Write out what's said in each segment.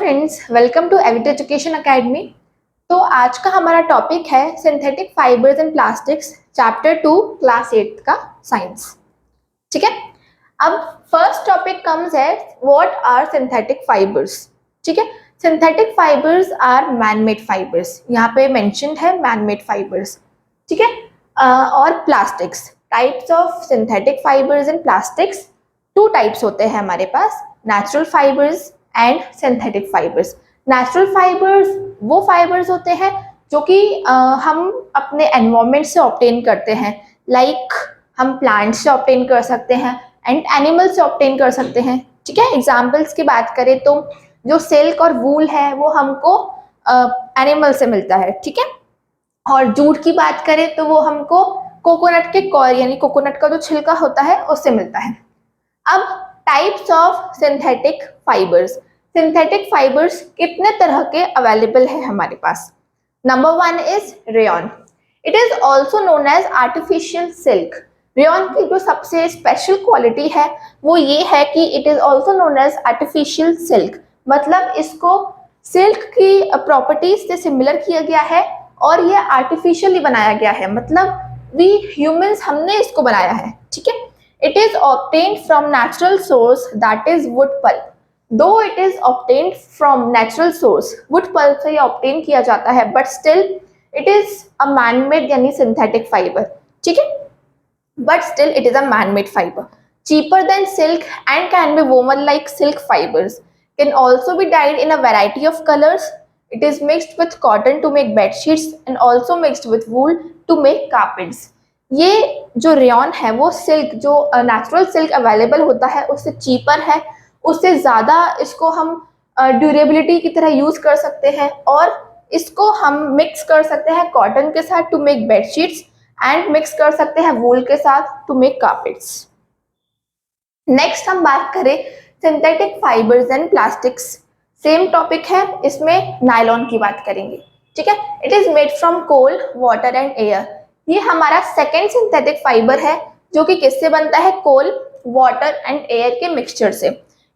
Friends, welcome to Avit Education Academy. तो आज का हमारा टॉपिक है synthetic fibres and plastics, chapter 2, class 8 का साइंस। ठीक है, अब फर्स्ट टॉपिक कम्स है व्हाट आर सिंथेटिक फाइबर्स। ठीक है, synthetic fibres are man made fibres, यहाँ पे मेंशन्ड है मैन मेड फाइबर्स। ठीक है, और plastics, types of synthetic fibres and plastics, two types होते हैं हमारे पास, natural fibres and synthetic fibres. Natural fibres वो फाइबर्स होते हैं जो कि हम अपने एनवायरनमेंट से ऑब्टेन करते हैं, लाइक हम प्लांट्स से ऑब्टेन कर सकते हैं एंड एनिमल से ऑब्टेन कर सकते हैं। ठीक है, एग्जाम्पल्स की बात करें तो जो सिल्क और वूल है वो हमको एनिमल से मिलता है। ठीक है, और जूट की बात करें तो वो हमको कोकोनट के कॉयर यानी कोकोनट का जो छिलका होता है उससे मिलता है। अब types of synthetic fibres. Synthetic fibres कितने तरह के अवेलेबल है हमारे पास। Number 1 is rayon. It is also known as artificial silk. Rayon की जो सबसे स्पेशल क्वालिटी है वो ये है कि it is also known as artificial silk, मतलब इसको सिल्क की प्रॉपर्टीज से सिमिलर किया गया है और ये आर्टिफिशियली बनाया गया है, मतलब वी ह्यूमंस हमने इसको बनाया है। ठीक है, it is obtained from natural source, that is wood pulp. Though it is obtained from natural source, wood pulp से ये obtain किया जाता है, but still it is a man-made यानी synthetic fiber. ठीक है, but still it is a man-made fiber. Cheaper than silk and can be woven like silk fibers. Can also be dyed in a variety of colors. It is mixed with cotton to make bed sheets and also mixed with wool to make carpets. ये जो rayon है वो silk जो natural silk available होता है उससे cheaper है, उससे ज़्यादा इसको हम ड्यूरेबिलिटी की तरह यूज़ कर सकते हैं और इसको हम मिक्स कर सकते हैं कॉटन के साथ to make bedsheets and mix कर सकते हैं वूल के साथ टू मेक कार्पेट्स। नेक्स्ट हम बात करें synthetic fibres and plastics, same topic है, इसमें नायलॉन की बात करेंगे। ठीक है, it is made from coal, water and air. ये हमारा सेकेंड सिंथेटिक फाइबर है जो कि किससे बनता है, कोल, वाटर एंड एयर के मिक्सचर से।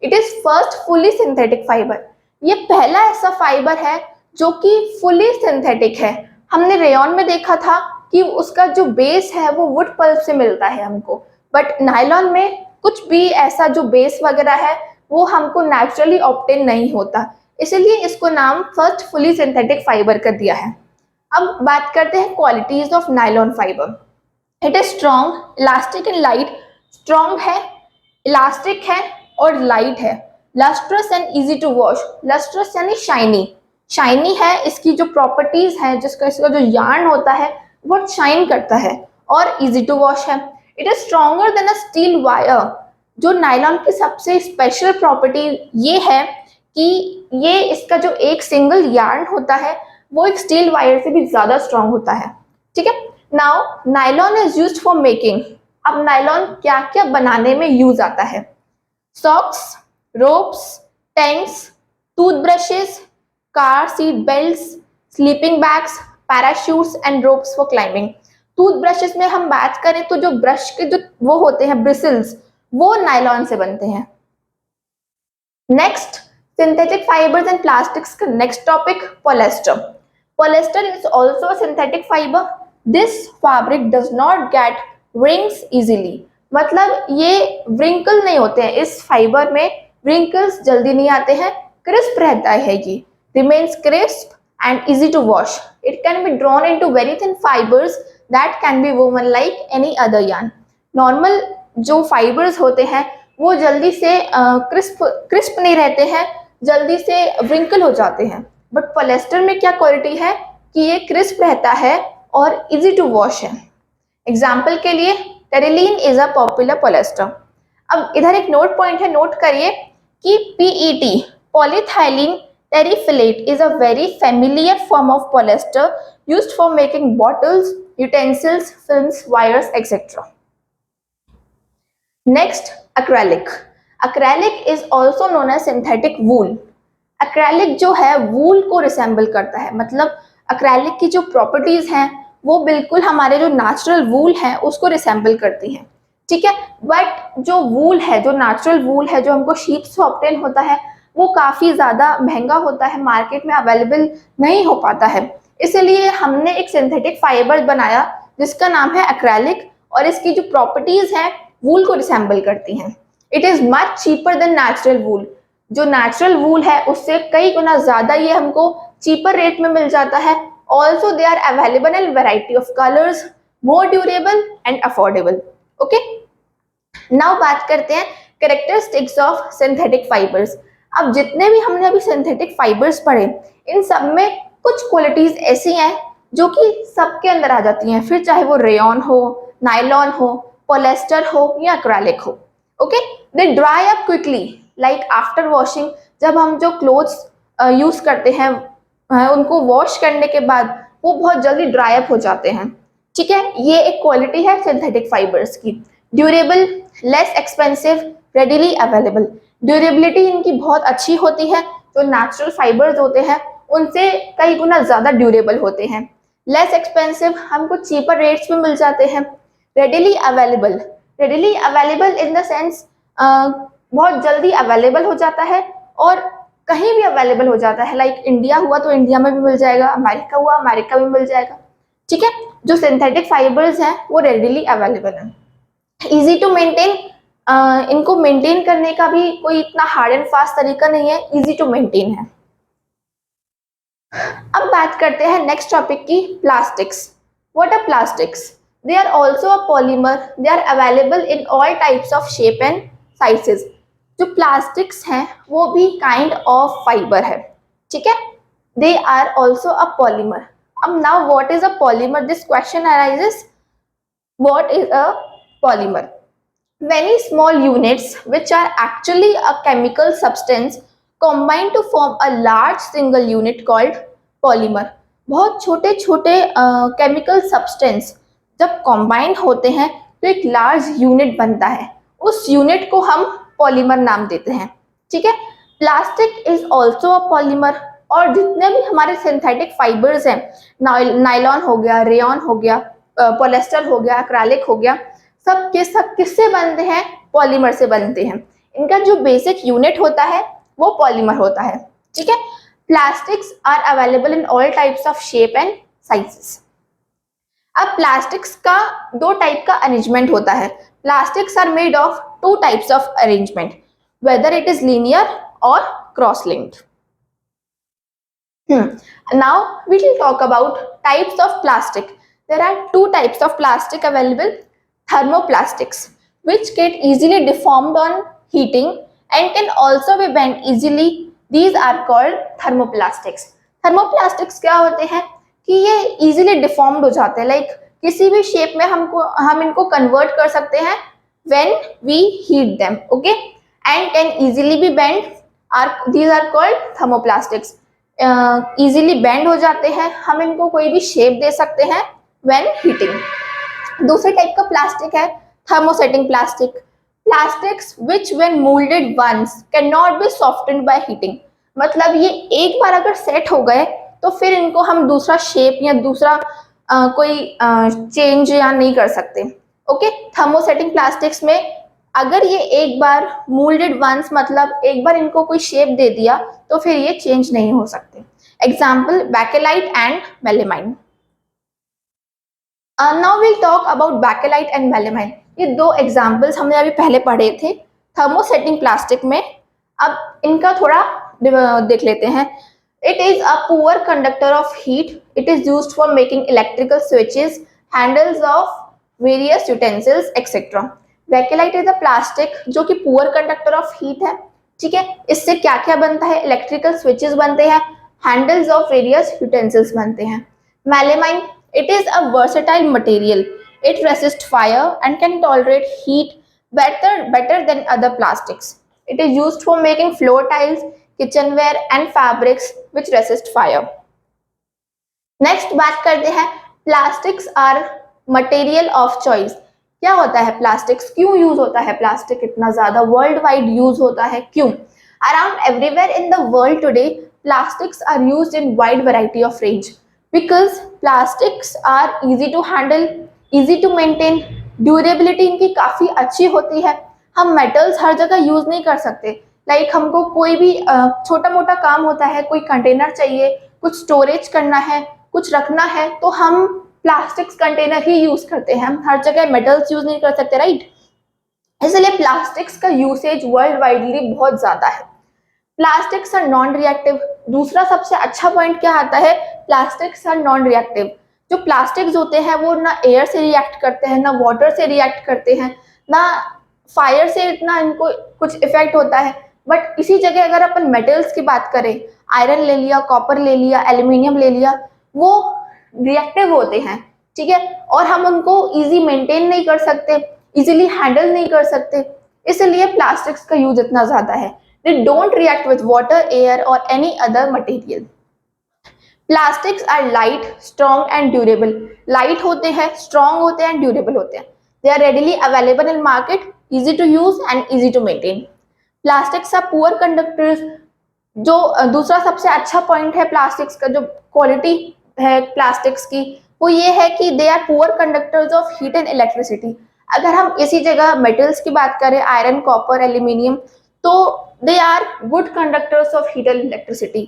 It is first fully synthetic fibre. ये पहला ऐसा फाइबर है जो कि फुली सिंथेटिक है। हमने रेयॉन में देखा था कि उसका जो बेस है वो वुड पल्प से मिलता है हमको, बट नायलॉन में कुछ भी ऐसा जो बेस वगैरह है वो हमको नेचुरली ऑब्टेन नहीं होता, इसलिए इसको नाम फर्स्ट फुली सिंथेटिक फाइबर कर दिया है। अब बात करते हैं qualities of nylon fibre. It is strong, elastic and light. Strong है, इलास्टिक है और लाइट है। Lustrous and easy to wash. Lustrous यानी शाइनी, शाइनी है, इसकी जो प्रॉपर्टीज है इसका जो यार्न होता है वो शाइन करता है और इजी टू वॉश है। It is stronger than a steel wire. जो नायलॉन की सबसे स्पेशल प्रॉपर्टी ये है कि ये इसका जो एक सिंगल यार्न होता है वो एक स्टील वायर से भी ज्यादा स्ट्रॉन्ग होता है। ठीक है, now nylon is used for making. अब नायलॉन क्या क्या बनाने में यूज आता है, socks, ropes, tanks, toothbrushes, car seat belts, sleeping bags, parachutes and ropes for climbing. Toothbrushes में हम बात करें तो जो ब्रश के जो वो होते हैं ब्रिसल्स वो नायलॉन से बनते हैं। Next synthetic fibres and plastics का next topic, polyester. Polyester is also a synthetic fiber. This fabric does not get wrinkles easily. मतलब ये wrinkle नहीं होते हैं, इस फाइबर में wrinkles जल्दी नहीं आते हैं, crisp रहता है ये, remains crisp and easy to wash. It can be drawn into very thin fibers that can be woven like any other yarn. Normal जो fibers होते हैं वो जल्दी से crisp नहीं रहते हैं, जल्दी से wrinkle हो जाते हैं, बट पॉलिएस्टर में क्या क्वालिटी है कि ये क्रिस्प रहता है और इजी टू वॉश है। एग्जाम्पल के लिए terylene is a popular polyester. अब इधर एक नोट पॉइंट है, नोट करिए कि PET, polyethylene terephthalate, is a very familiar form of polyester used for making bottles, utensils, films, wires etcetera. Next acrylic. Acrylic is also known as synthetic wool. Acrylic जो है वूल को resemble करता है, मतलब acrylic की जो प्रॉपर्टीज हैं वो बिल्कुल हमारे जो नेचुरल वूल है उसको रिसेंबल करती हैं। ठीक है, बट जो वूल है, जो नेचुरल वूल है जो हमको शीप से ऑब्टेन होता है, वो काफ़ी ज़्यादा महंगा होता है, मार्केट में अवेलेबल नहीं हो पाता है। इसलिए हमने एक सिंथेटिक फाइबर बनाया जिसका नाम है एक्रेलिक, और इसकी जो प्रॉपर्टीज़ हैं वूल को रिसेंबल करती हैं। It is much cheaper than natural wool. जो नेचुरल वूल है उससे कई गुना ज़्यादा ये हमको चीपर रेट में मिल जाता है। Also they are available in variety of colours, more durable and affordable. Okay, now बात करते हैं कैरेक्टरिस्टिक्स ऑफ सिंथेटिक फाइबर्स। अब जितने भी हमने अभी सिंथेटिक फाइबर्स पढ़े, इन सब में कुछ क्वालिटीज ऐसी हैं जो कि सबके अंदर आ जाती हैं, फिर चाहे वो रेयॉन हो, नायलॉन हो, पॉलिएस्टर हो या एक्रेलिक हो। Okay, they dry up quickly like after washing. जब हम जो क्लोथ्स यूज करते हैं उनको वॉश करने के बाद वो बहुत जल्दी ड्राई अप हो जाते हैं। ठीक है, ये एक क्वालिटी है सिंथेटिक फाइबर्स की। Durable, less expensive, readily available. Durability इनकी बहुत अच्छी होती है, जो नेचुरल फाइबर्स होते हैं उनसे कई गुना ज़्यादा ड्यूरेबल होते हैं। लेस एक्सपेंसिव, हमको चीपर रेट्स में मिल जाते हैं। Readily available, readily available in the sense बहुत जल्दी अवेलेबल हो जाता है और कहीं भी अवेलेबल हो जाता है। लाइक इंडिया हुआ तो इंडिया में भी मिल जाएगा, अमेरिका हुआ अमेरिका में मिल जाएगा। ठीक है, जो सिंथेटिक फाइबर्स हैं वो रेडिली अवेलेबल है। इजी टू मेंटेन, इनको मेंटेन करने का भी कोई इतना हार्ड एंड फास्ट तरीका नहीं है, इजी टू मेंटेन है। अब बात करते हैं नेक्स्ट टॉपिक की, plastics. What are plastics? They are also a polymer, they are available in all types of shape and sizes. जो प्लास्टिक्स हैं वो भी काइंड ऑफ फाइबर है। ठीक है, they are also a polymer. अब now what is a polymer? This question arises, what is a polymer? Many small units which are actually a chemical substance combine to form a large single unit called polymer. बहुत छोटे छोटे chemical substance जब combine होते हैं तो एक large unit बनता है, उस यूनिट को हम पॉलीमर नाम देते हैं। ठीक है, plastic is also a polymer. और जितने भी हमारे सिंथेटिक फाइबर्स हैं, नायलॉन हो गया, रेयॉन हो गया, पॉलिएस्टर हो गया, एक्रेलिक हो गया, सब के सब किससे बनते हैं? पॉलीमर से बनते हैं। इनका जो बेसिक यूनिट होता है वो पॉलीमर होता है। ठीक है, plastics are available in all types of shape and sizes. अब प्लास्टिक्स का दो टाइप का अरेंजमेंट होता है। Plastics are made of two types of arrangement, whether it is linear और cross linked. Now we will talk about types of plastic. There are two types of plastic available. Thermoplastics, which get easily deformed on heating and can also be bent easily. These are called thermoplastics. Thermoplastics क्या होते हैं कि ये easily deformed हो जाते हैं, like किसी भी shape में हम इनको convert कर सकते हैं when we heat them, okay, and can easily be bent. These are called thermoplastics. Easily bend हो जाते हैं, हम इनको कोई भी शेप दे सकते हैं व्हेन हीटिंग। दूसरे टाइप का प्लास्टिक है thermosetting plastic. Plastics which when moulded once can not be softened by heating. मतलब ये एक बार अगर सेट हो गए तो फिर इनको हम दूसरा शेप या दूसरा कोई चेंज या नहीं कर सकते। ओके, थर्मोसेटिंग प्लास्टिक्स में अगर ये एक बार मोल्डेड वंस, मतलब एक बार इनको कोई शेप दे दिया तो फिर ये चेंज नहीं हो सकते। Example Bakelite and melamine. Now will talk about Bakelite and melamine. ये दो एग्जाम्पल्स हमने अभी पहले पढ़े थे थर्मोसेटिंग प्लास्टिक में। अब इनका थोड़ा देख लेते हैं। It is a poor conductor of heat, it is used for making electrical switches, handles of various utensils etcetera. Bakelite is a plastic जो कि पुअर कंडक्टर ऑफ हीट है। ठीक है, इससे क्या क्या बनता है? इलेक्ट्रिकल स्विचेस बनते हैं, हैंडल्स ऑफ वेरियस यूटेंसिल्स बनते हैं। Melamine, it is a versatile material, it resist fire and can tolerate heat better than other plastics. It is used for making floor tiles, kitchenware and fabrics which resist fire. Next बात करते हैं plastics are material of choice. क्या होता है plastics? क्यों use होता है plastic इतना ज्यादा वर्ल्ड वाइड यूज होता है, क्यों? Around everywhere in the world today plastics are used in wide variety of range because plastics are easy to handle, easy to maintain, durability इनकी काफी अच्छी होती है। हम मेटल्स हर जगह यूज नहीं कर सकते, लाइक हमको कोई भी छोटा मोटा काम होता है, कोई कंटेनर चाहिए, कुछ स्टोरेज करना है, कुछ रखना है, तो हम प्लास्टिक्स कंटेनर ही यूज करते हैं, हम हर जगह मेटल्स यूज नहीं कर सकते, राइट। इसलिए प्लास्टिक्स का यूसेज वर्ल्ड वाइडली बहुत ज्यादा है। Plastics are non reactive. दूसरा सबसे अच्छा पॉइंट क्या आता है, प्लास्टिक्स आर नॉन रिएक्टिव। जो प्लास्टिक्स होते हैं वो ना एयर से रिएक्ट करते हैं, ना वाटर से रिएक्ट करते हैं, ना फायर से इतना इनको कुछ इफेक्ट होता है। बट इसी जगह अगर अपन मेटल्स की बात करें, आयरन ले लिया, कॉपर ले लिया, एल्यूमिनियम ले लिया, वो रिएक्टिव होते हैं, ठीक है, और हम उनको इजी मेंटेन नहीं कर सकते, इजीली हैंडल नहीं कर सकते, इसलिए प्लास्टिक्स का यूज इतना ज्यादा है। They don't react with water, air or any other material. Plastics are light, strong and durable. Light होते हैं, strong होते हैं, durable होते हैं. They are readily available in market, easy to use and easy to maintain. Plastics are poor conductors. जो दूसरा सबसे अच्छा पॉइंट है प्लास्टिक्स का, जो क्वालिटी है प्लास्टिक्स की, वो ये है कि they are poor conductors of heat and electricity. अगर हम इसी जगह मेटल्स की बात करें, आयरन, कॉपर, एल्यूमिनियम, तो they are good conductors of heat and electricity,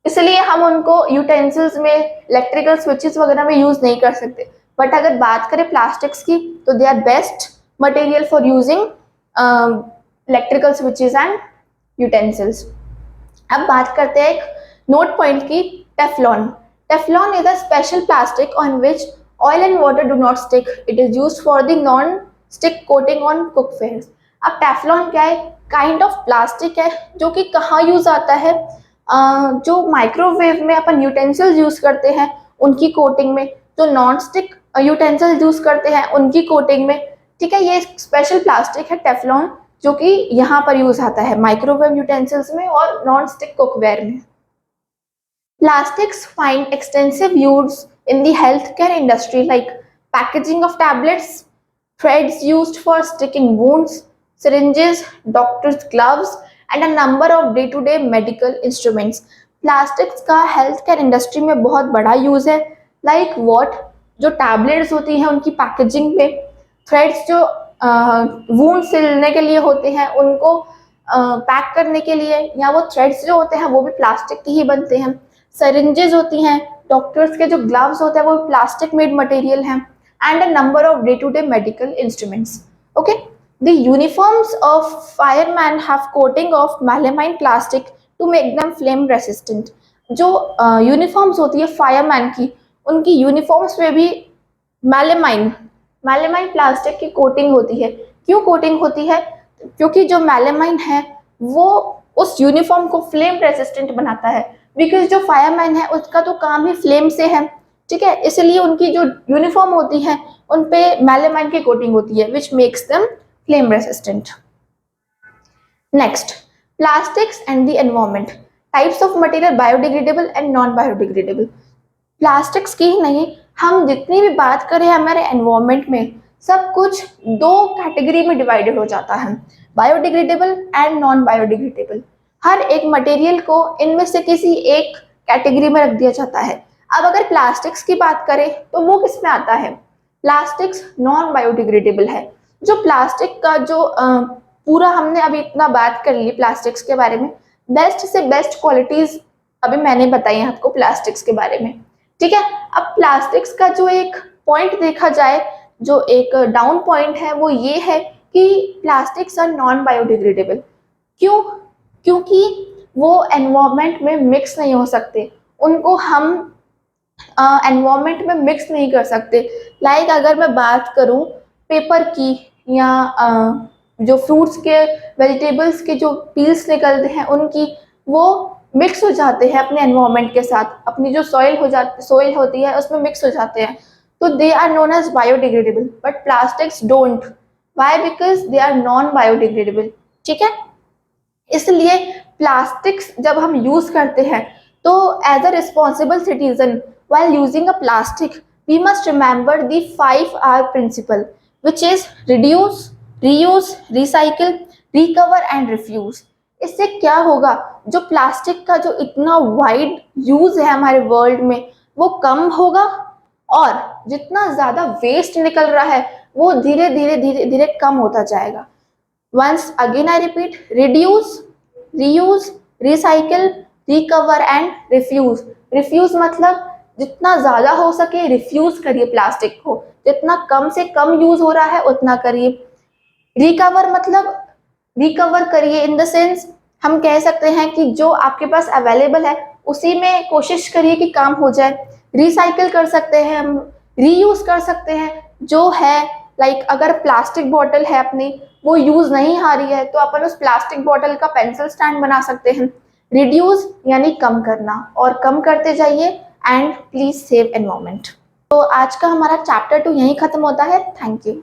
इसलिए हम उनको यूटेंसिल्स में, इलेक्ट्रिकल स्विचेस वगैरह में यूज नहीं कर सकते। बट अगर बात करें प्लास्टिक्स की, तो they are best material for using electrical switches and utensils. अब बात करते हैं एक नोट पॉइंट की, Teflon. Teflon is a special plastic on which oil and water do not stick. It is used for the non stick coating on cookware. अब Teflon क्या है, kind of plastic है जो कि कहाँ यूज आता है, जो माइक्रोवेव में अपन यूटेंसिल्स यूज करते हैं उनकी कोटिंग में, जो नॉन स्टिक यूटेंसिल्स यूज करते हैं उनकी कोटिंग में, ठीक है। ये स्पेशल प्लास्टिक है टेफ्लॉन, जो कि यहाँ पर यूज आता है माइक्रोवेव यूटेंसिल्स में और नॉन स्टिक कुकवेयर में। Plastics find extensive use in the health care industry, like packaging of tablets, threads used for sticking wounds, syringes, doctor's gloves, and a number of day-to-day medical instruments. Plastics का health care industry में बहुत बड़ा use है। Like what? जो tablets होती हैं उनकी packaging में, threads जो wound सिलने के लिए होते हैं उनको पैक करने के लिए, या वो threads जो होते हैं वो भी प्लास्टिक के ही बनते हैं। syringes होती हैं, डॉक्टर्स के जो ग्लव्स होते हैं वो प्लास्टिक मेड मटेरियल हैं, and a number of day-to-day medical instruments. Okay, the uniforms of firemen have coating of melamine plastic to make them flame resistant. जो यूनिफॉर्म्स होती है फायरमैन की, उनकी यूनिफॉर्म्स में भी मेलामाइन प्लास्टिक की कोटिंग होती है। क्यों कोटिंग होती है? क्योंकि जो मेलामाइन है वो उस यूनिफॉर्म को फ्लेम रेसिस्टेंट बनाता है, बिकॉज जो फायरमैन है उसका तो काम ही फ्लेम से है, ठीक है, इसलिए उनकी जो यूनिफॉर्म होती है उन पे मेलामाइन की कोटिंग होती है, which makes them flame resistant. Next, plastics and the environment, types of material biodegradable and non biodegradable. Plastics की ही नहीं, हम जितनी भी बात करें हमारे एनवायरनमेंट में, सब कुछ दो कैटेगरी में डिवाइडेड हो जाता है, बायोडिग्रेडेबल एंड नॉन बायोडिग्रेडेबल। हर एक मटेरियल को इनमें से किसी एक कैटेगरी में रख दिया जाता है। अब अगर प्लास्टिक्स की बात करें तो वो किस में आता है, प्लास्टिक्स नॉन बायोडिग्रेडेबल है। जो प्लास्टिक का जो पूरा हमने अभी इतना बात कर ली प्लास्टिक्स के बारे में, बेस्ट से बेस्ट क्वालिटीज अभी मैंने बताई हैं आपको प्लास्टिक्स के बारे में, ठीक है। अब प्लास्टिक्स का जो एक पॉइंट देखा जाए, जो एक डाउन पॉइंट है, वो ये है कि प्लास्टिक्स आर नॉन बायोडिग्रेडेबल। क्यों? क्योंकि वो एनवायरनमेंट में मिक्स नहीं हो सकते, उनको हम एनवायरनमेंट में मिक्स नहीं कर सकते। लाइक अगर मैं बात करूं पेपर की, या जो फ्रूट्स के, वेजिटेबल्स के जो पील्स निकलते हैं उनकी, वो मिक्स हो जाते हैं अपने एनवायरनमेंट के साथ, अपनी जो सॉइल होती है उसमें मिक्स हो जाते हैं, तो they are known as biodegradable. But plastics don't, why? Because they are non biodegradable, ठीक है। इसलिए प्लास्टिक्स जब हम यूज करते हैं तो as a responsible citizen while using a plastic we must remember the 5R principle, which is reduce, reuse, recycle, recover and refuse। इससे क्या होगा, जो प्लास्टिक का जो इतना वाइड यूज है हमारे वर्ल्ड में वो कम होगा, और जितना ज्यादा वेस्ट निकल रहा है वो धीरे धीरे धीरे धीरे कम होता जाएगा। Once again I repeat, reduce, reuse, recycle, recover and refuse. Refuse मतलब जितना ज्यादा हो सके रिफ्यूज करिए प्लास्टिक को, जितना कम से कम यूज हो रहा है उतना करिए। रिकवर मतलब रिकवर करिए इन द सेंस हम कह सकते हैं कि जो आपके पास अवेलेबल है उसी में कोशिश करिए कि काम हो जाए। रिसाइकिल कर सकते हैं हम, रीयूज कर सकते हैं जो है लाइक अगर प्लास्टिक बॉटल है अपनी वो यूज नहीं आ रही है तो अपन उस प्लास्टिक बॉटल का पेंसिल स्टैंड बना सकते हैं। रिड्यूस यानी कम करना और कम करते जाइए एंड प्लीज सेव एनवायरमेंट। तो आज का हमारा चैप्टर 2 यहीं खत्म होता है। Thank you.